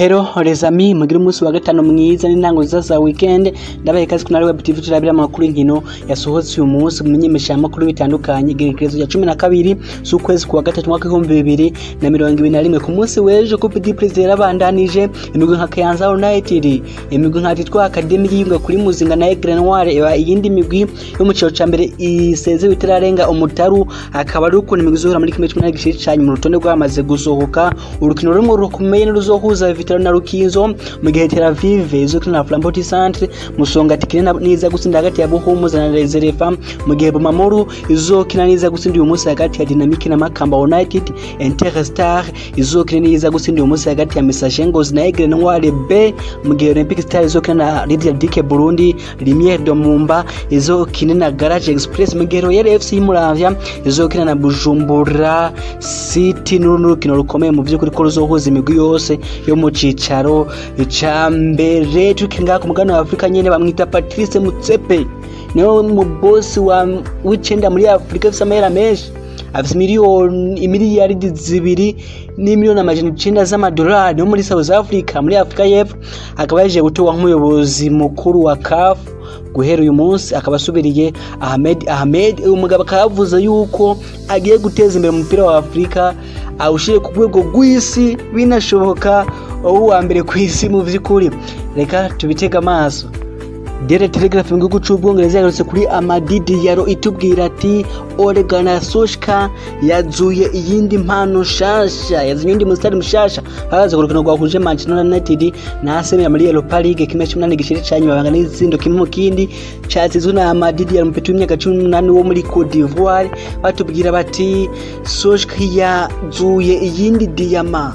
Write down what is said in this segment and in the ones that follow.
Hello les amis, mugire umunsi wa gatano mwiza n'intango za weekend. Ndabaye kazi kuna Web TV turabira amakuru inkino yasohotse uyu munsi mumenyesha amakuru bitandukanye. Igerekerezo ya 12 z'ukwezi kwa gatatu mwaka 2021 ku munsi w'ejo Coupe du Président yarabandanije imigwi nka Kayanza United, imigwi nka Titwa Academy yinga kuri Muzinga na Aigle Noir, iyindi migwi yo mu cyo cambere iseze bitararenga umutaru. Akaba ari uko imigwi zohora muri kimwe cy'umunani mu rutonde rwamaze gusohoka. Urukino rumwe rukomeye n'uruzohuza Vitaro na Rukinzo mu gihe Tel Aviv izokina na Flambeau Centre, Musonga tikine niza gutsinda hagati ya Buhumuza na Reserve, mu gihe Bumamoru izokina niza gutsinda uyu munsi hagati ya Dynamic na Makamba United, Interstar izokina niza gutsinda uyu munsi hagati ya Message Ngozi na Aigle Noir B, mu gihe Olympic Star izokina na Lydia Dike Burundi, Lumiere de Mumba izokina na Garage Express, mu gihe Royal FC Muramvya izokina na Bujumbura City. N'urukino rukomeye mu by'ukuri ko ruzohuza imigwi yose yo mu cicaro icambere. Tukinga ku mugano wa Afrika nyene bamwita Patrice Mutsepe, niyo mu boss wa w'icenda muri Afrika afise amahera menshi, afise miliyaridi 2 n'imiliyoni amajana 9 z'amadolari no muri South Africa, muri Afrika y'Epfo. Akaba yaje gutowa nk'umuyobozi mukuru wa CAF guhera uyu munsi, akaba asubiriye Ahmed. Umugabo akavuze yuko agiye guteza imbere umupira wa Afrika awushire ku rwego rw'isi binashoboka uwa mbere ku isi mu vy'ukuri. Reka tubitega amaso. Daily Telegraph ngo gucubwongereza yagarutse kuri Amadi Diallo itubwira ati Ole Gunnar Solskjaer yazuye iyindi mpano shasha, yazanye indi mustari mushasha hagaze ku rukino rwahuje Manchester United na Arsenal muri Europa League kimwe cy'umunani gishiri cyanyuma bangana n'izindo kimwe mu kindi cyatizwe na Amadi Diallo mu petu y'imyaka 18 wo muri Cote d'Ivoire. Batubwira bati Solskjaer yazuye iyindi diamant,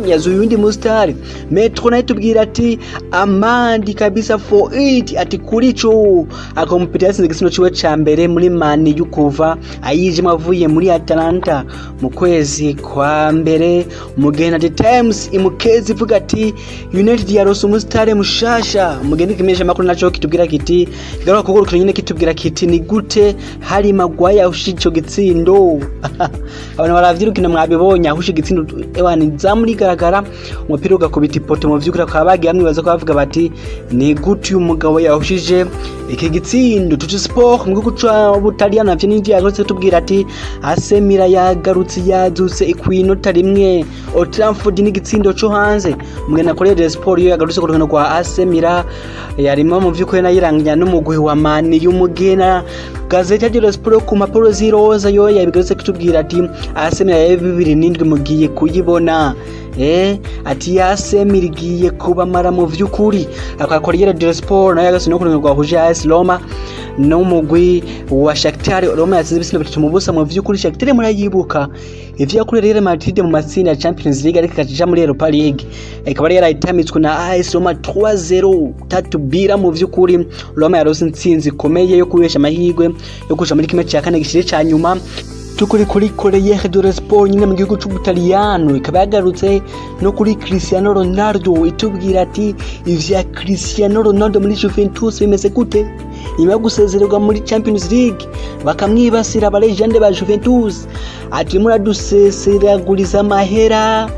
yazuye iyindi mustari. Metro nayo tubwira ati Amadi kabisa for it ati kurico akompeta yasinze gisino ciwe ca mbere muri Man U kuva ayije mavuye muri Atalanta mu kwezi kwa mbere. Mugena The Times imukezi ivuga ati United yarose umustare mushasha. Mugenda kimesha makuru naco kitubwira kiti garuka kuguru kino nyine kitubwira kiti ni gute hari Magwaya ushico gitsindo abantu baravyirukina mwabibonye ahushe gitsindo ewani zamuri garagara umupira ugakubita ipoto mu vyukura kwabagiye amwe baza kwavuga bati ni gute uyu mugabo yahushije iki gitsindo. Tutu Sport mu guca Butaliyano navyo n'indi yagarutse tubwira ati Asemira yagarutse yazutse ikwinota rimwe Old Trafford n'igitsindo cyo hanze. Mugena kuri The Sport yo yagarutse ku rukino rwa Asemira yarimo mu vyukuri nayiranganya n'umugwi wa Man y'umugena. Gazeta de Sport ku mapuro ziroza yo yabigarutse kutubwira ati Asemira ya 2007 mugiye kuyibona ati Asemira igiye kubamara mu vyukuri. Akakora The Sport nayo yagasino ku rukino rwa huje AS Roma n'umugwi wa Shakhtar. Roma yatsinze ibisindo 3 mu busa mu vyukuri. Shakhtar murayibuka ivyo yakuri Real Madrid mu matsinda ya Champions League ariko kacija muri Europa League, ikaba yari yarayitamitswe na AS Roma 3-0 3-0 mu vyukuri. Roma yarose intsinzi ikomeye yo kubesha amahirwe yo kuja muri kimwe cya kane gishire ca nyuma. Tukuri kuri Corriere dello Sport nyine mu gihugu c'Ubutaliyano ikaba yagarutse no kuri Cristiano Ronaldo itubwira ati ivya Cristiano Ronaldo muri Juventus bimeze gute nyuma yo gusezererwa muri Champions League bakamwibasira abalegende ba Juventus. Ati muraduseseraguliza amahera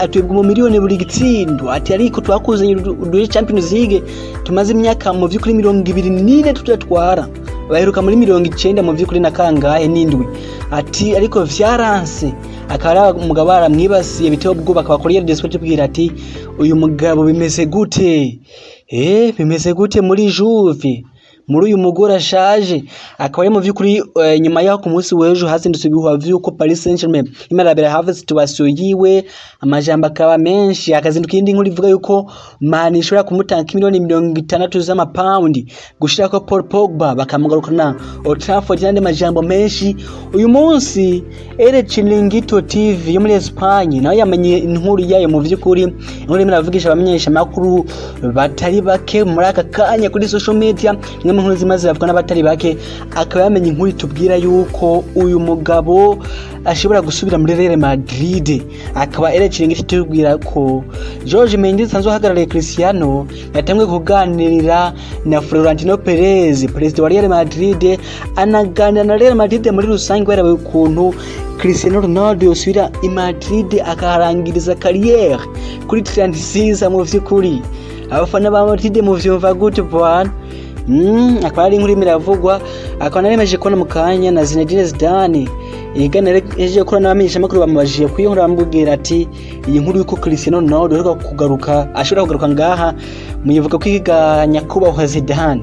atwebwe mu miliyoni buri gitsindo. Ati ariko twakuzanye du Champions League tumaze imyaka mu vy'ukuri 24 tutatwara, baheruka muri 90 mu vy'ukuri na kangahe n'indwi. Ati ariko vyaranse akara umugabo aramwibasiye biteye ubwoba. Akabakorera The Sport tubwira ati uyu mugabo bimeze gute bimeze gute muri Juve muri uyu mugore ashaje. Akaba ari mu vy'ukuri nyuma yaho ku munsi w'ejo hazindutse ibihuha vy'uko Paris Saint-Germain imarabera have situation yiwe, amajambo akaba menshi. Akazinduka indi nkuru ivuga yuko Man ishobora kumutanga miliyoni 60 z'amapaundi gushira ko Paul Pogba bakamugarukana Old Trafford n'andi majambo menshi. Uyu munsi El Chiringuito TV yo muri Espagne nayo yamenye inkuru yayo mu vy'ukuri. Inkuru imiravugisha abamenyesha makuru batari bake muri aka kanya kuri social media, nkuru zimaze bavuga n'abatari bake. Akaba yamenye inkuru itubwira yuko uyu mugabo ashobora gusubira muri Real Madrid. Akaba El Chiringuito tubwira ko Jorge Mendes sanzo hagarariye Cristiano yatamwe kuganirira na Florentino Perez, president wa Real Madrid, anaganira na Real Madrid muri rusange barabe ukuntu Cristiano Ronaldo yosubira i Madrid akaharangiriza kariyeri kuri 36 mu vy'ukuri. Abafana ba Madrid mu vyumva gute bwana? Akaba ari inkuru miravugwa, akaba naremeje kubona mu kanya na Zinedine Zidane igana eje ko n'abamenyesha makuru bamubajije kwiyo bamubwira ati iyi nkuru yuko Cristiano Ronaldo ariko kugaruka ashobora kugaruka ngaha muyivuga kwiganya kubaho Zidane.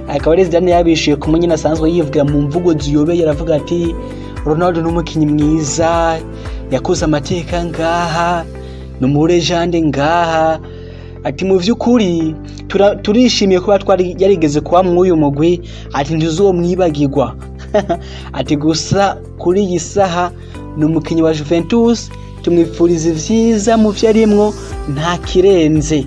Akaba ari Zidane yabishiye ku munyina asanzwe yivugira mu mvugo ziyobeye aravuga ati Ronaldo n'umukinyi mwiza yakoze amateka ngaha no muri legende ngaha, ati mu vy'ukuri turishimiye kuba twari yarigeze kuba mu uyu mugwi, ati ntizomwibagirwa. Ati gusa kuri iyi saha n'umukinyi wa Juventus tumwifuriza ivyiza mu vyarimwo nta kirenze.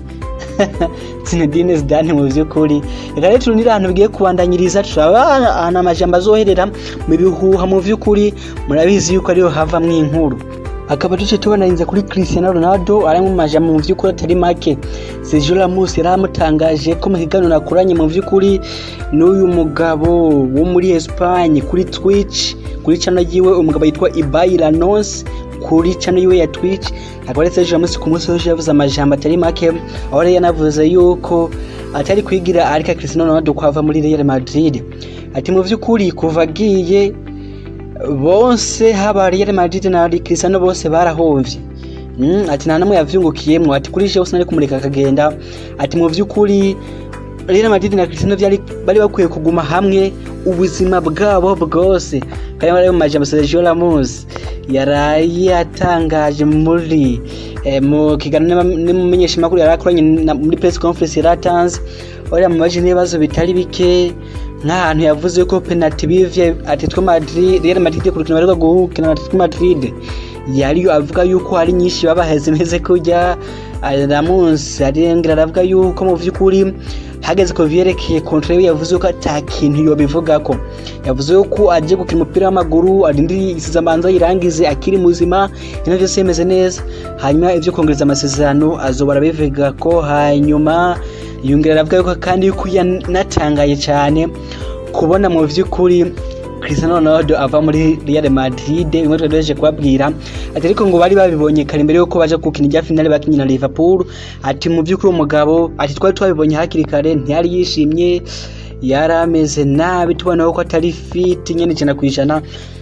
Zinedine Zidane mu vy'ukuri rero turunira ahantu bigiye kubandanyiriza turabana ana amajambo azoherera mu bihuha mu vy'ukuri murabizi yuko ariyo havamwo inkuru. Akaba tuce tubanariza kuri Cristiano Ronaldo ari mu majambo mu vy'ukuri atari make. Sergio Ramos yaramutangaje ko mu kiganiro nakuranye mu vy'ukuri n'uyu mugabo wo muri Espagne kuri Twitch, kuri channel yiwe umugabo yitwa Ibai Llanos kuri channel yiwe ya Twitch. Akaba Sergio Ramos ku munsi w'ejo yavuze amajambo atari make, aho rero yanavuze yuko atari kwigira ariko Cristiano Ronaldo kwava muri Real Madrid. Ati mu vy'ukuri kuva agiye bose haba Real Madrid na Cristiano bose barahomvye. Ati nta namwe yavyungukiyemwo, ati kuri je usnari kumureka akagenda. Ati mu vy'ukuri Real Madrid na Cristiano bari bakwiye kuguma hamwe ubuzima bwabo bwose. Kandi bari mu majambo Sergio Ramos yaraye yatangaje muri mu kiganiro n'umumenyesha makuru yarakoranye muri press conference yaratanze, ori amaje n'ibibazo bitari bike nk'ahantu yavuze ko penalty bivye Atletico Madrid Real Madrid kurukina bari gukina Atletico Madrid yari avuga yuko hari nyinshi babaheze meze kujya. Ramos arengera aravuga yuko mu vy'ukuri hageze ko vyerekeye kontra yavuze ko atakintu yobivuga ko, yavuze ko aje gukina umupira w'amaguru arindi isizamanza irangize akiri muzima ino byose yemeze neza, hanyuma ivyo kongereza amasezerano azobara bivuga ko. Hanyuma yongera aravuga yuko kandi yuko yanatangaye cyane kubona mu vy'ukuri Cristiano Ronaldo ava muri Real Madrid. Bimwe twaje kubabwira ati ariko ngo bari babibonye kare mbere yuko baje gukina ijya finale bakinyina Liverpool. Ati mu by'ukuri umugabo ati twari twabibonye hakiri kare ntiyari yishimye, yarameze nabi tubona ko atari fit nyene cyane kwijana.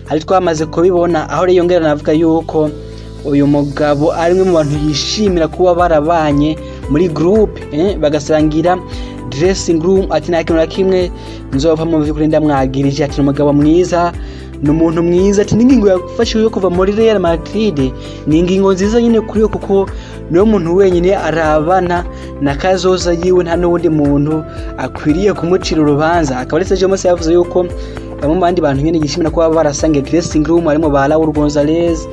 Ari twamaze kubibona aho rero yongera navuga yuko uyu mugabo ari mwe mu bantu yishimira kuba barabanye muri group bagasangira dressing room. Ati nta kintu na kimwe nzova mu vy'ukuri ndamwagirije. Ati umugabo mwiza n'umuntu mwiza. Ati ningingo yafashe yo kuva muri Real Madrid ni ingingo nziza nyine kuri yo kuko niyo muntu wenyine arabana na kazoza yiwe, nta n'undi muntu akwiriye kumucira urubanza. Akaba ari Sergio Ramos yavuze yuko bamwe mu bandi bantu nyine yishimira kuba barasange dressing room harimo ba Raúl González,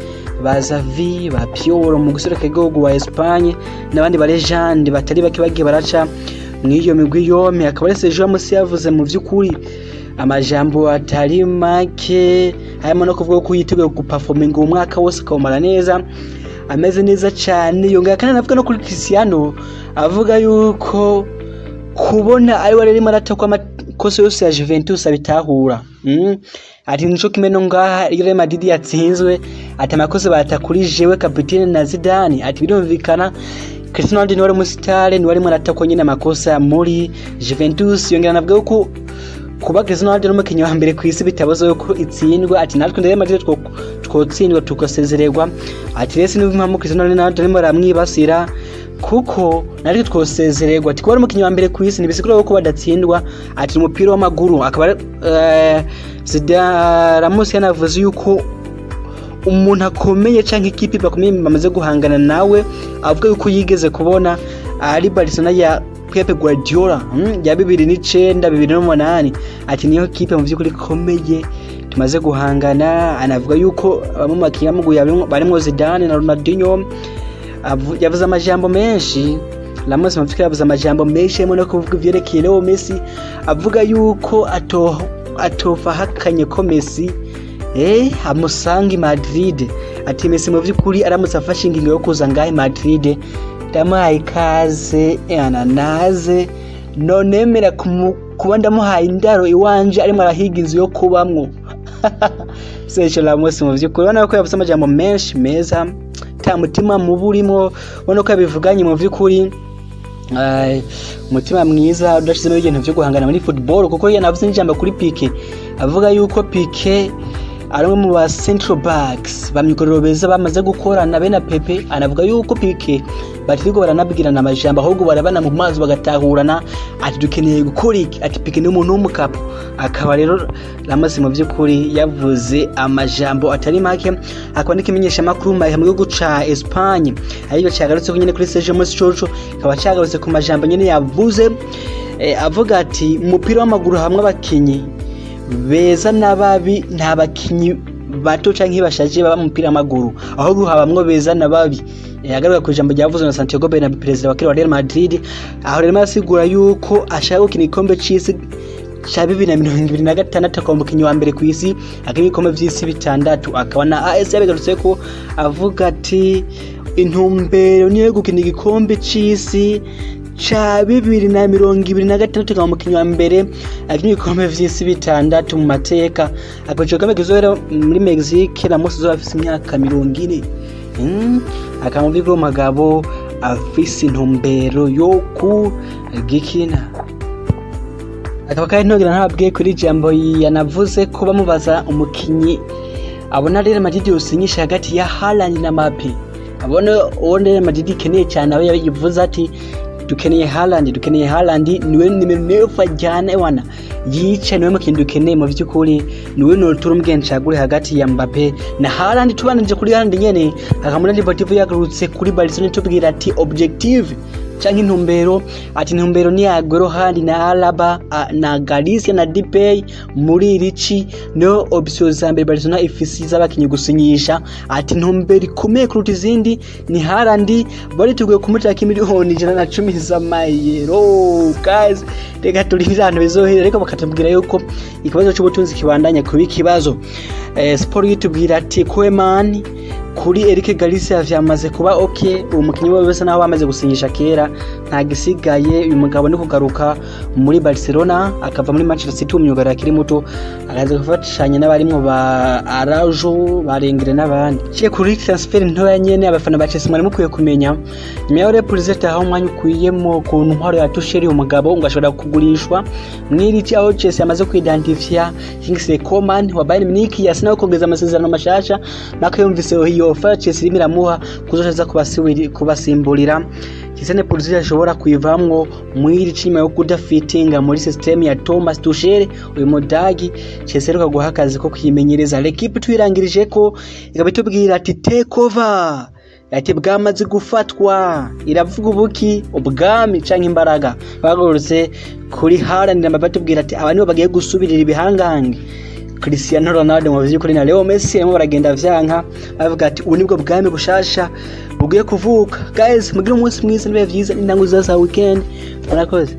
ba Xavi, ba Piolo mu guseruka igihugu wa Espagne n'abandi ba legende batari bake bagiye baraca mwiyo migwi yompi. Akaba ari Sergio Ramos yavuze mu vy'ukuri amajambo atari make, harimo no kuvuga ko yiteguye guperforming umwaka wose akamara neza ameze neza cyane. Yongera kandi navuga no kuri Cristiano avuga yuko kubona ari wari arimo aratakwa amakosa yose ya Juventus abitahura. Ati nico kimeno ngaha Real Madrid yatsinzwe, ati amakosa batakuri jewe kapitene na Zidane. Ati birumvikana Cristiano Ronaldo wari umusitare, ni wari mwaratakwa nyine amakosa muri Juventus. Yongera navuga ko kuba Cristiano Ronaldo n'umukinyi wa mbere ku isi bitabazo yuko itsindwa. Ati natwe Real Madrid twotsindwa tukasezererwa. Ati rese n'impamvu Cristiano Ronaldo arimo aramwibasira kuko natwe twosezererwa. Ati kuba ari umukinyi wa mbere ku isi nibisikura ko badatsindwa. Ati umupira w'amaguru. Akaba Zidane Ramos yanavuze yuko umuntu akomeye canke ikipe bakomeye bamaze guhangana nawe avuga yuko yigeze kubona ari Barcelona ya Pep Guardiola ya 2009 2008. Ati niyo kipe mu vy'ukuri komeye tumaze guhangana. Anavuga yuko bamwe mu bakinnyi bamuguye barimo Zidane na Ronaldinho. Yavuze amajambo menshi. Ramos mu vy'ukuri yavuze amajambo menshi no kuvuga ivyerekeye Leo Messi, avuga yuko atofa hakanye ko Messi amusanga i Madrid. Ati Messi mu vy'ukuri aramutse afashe ingingo yo kuza ngahe Madrid ndamuhaye ikaze ananaze nonemera kuba ndamuhaye indaro iwanje arimo arahiga inzu yo kubamwo. Sergio Ramos mu by'ukuri ubona ko yavuze amajambo menshi meza ta mutima muburimo ubona ko yabivuganye mu by'ukuri umutima mwiza udashizemo ibintu byo guhangana muri football kuko yanavuze n'ijambo kuri Pique avuga yuko Pique ari umwe mu ba central backs bamyikorero beza bamaze gukorana be na Pepe anavuga yuko Pique batiriko baranabwirana amajambo ahubwo barabana mu mazi bagatahurana ati dukeneye gukora iki ati Pique ni umuntu w'umukapo akaba rero Ramos mu by'ukuri yavuze amajambo atari make akaba n'ikimenyesha makuru mu gihugu ca Espagne ariyo cyagarutse nyine kuri Sergio Ramos akaba cyagarutse ku majambo nyine yavuze avuga ati umupira w'amaguru hamwe abakinyi beza nababi nta bakinyi bato canke bashaje baba mu mupira w'amaguru ahubwo habamwe beza nababi yagaruka ku ijambo ryavuze na Santiago Bernabéu president wa Real Madrid aho rero masigura yuko ashaka gukina ikombe c'isi cha 2026 akaba umukinyi wa mbere ku isi akaba ibikombe vy'isi bitandatu akaba na AS yabigarutse ko avuga ati intumbero niyo gukina igikombe c'isi cha 2026 akaba umukinyi wa mbere akina ibikombe vy'isi bitandatu mu mateka akojoka megizora muri Mexique Ramos zo afise imyaka 40 akamuvigwa magabo afise intumbero yo ku gikina akaba kandi ntogira ntabwiye kuri jambo yanavuze ko bamubaza umukinyi abona Real Madrid yosinyisha hagati ya Haaland na Mbappe abona Real Madrid keneye cyane aho yivuze ati dukeneye Haaland niwe nimero 9 ajyana wana yica niwe mukinyi dukeneye mu by'ukuri niwe notura umgencagure hagati ya Mbappe na Haaland tubanije kuri Haaland nyene akamuna Deportivo yagarutse kuri Barcelona tubwira ati objective canke intumbero ati intumbero ni Agüero Haaland na Alaba na Garcia na Depay muri rici no option za mbere Barcelona ifisi z'abakinyi gusinyisha ati intumbero ikomeye kuruta izindi ni Haaland bari tuguye kumutaka miliyoni 110 z'amayero guys reka turizana bizohera reka bakatubwira yuko ikibazo cy'ubutunzi kibandanya kuba ikibazo sport yitubwira ati Koeman kuri Eric Garcia vyamaze kuba okay umukinyi we wese naho bamaze gusinyisha kera nta gisigaye uyu mugabo ni kugaruka muri Barcelona akava muri Manchester City umyugara akiri muto akaza gufatanya n'abarimo ba Araujo barengire n'abandi cye kuri transfer ntoya nyene abafana ba Chelsea mwari mukwiye kumenya Meore Pulisic aho umwanya ukuyemo ku ntwaro ya Tuchel umugabo ngashobora kugurishwa mwiri cyo aho Chelsea yamaze kwidentifya Kingsley Coman wa Bayern Munich yasina kongeza amasezerano mashasha nakayumvise hiyo ofa Chelsea imiramuha kuzosheza kubasimburira Kisane Pulisic ashobora kuivamwo mwiri cima yo kudafitinga muri system ya Thomas Tuchel uyu modagi Chelsea reka guhakaza ko kwimenyereza l'équipe twirangirije ko ikabitubwira ati take over ati bwamaze gufatwa iravuga ubuki ubwami canke imbaraga bagorutse kuri Haaland batubwira ati abantu bagiye gusubirira ibihangange Cristiano Ronaldo mu by'ukuri na Leo Messi barimo baragenda vyanka bavuga ati ubu nibwo bwami bushasha bugiye kuvuka guys mugire umunsi mwiza nibe vyiza indanguza za weekend murakoze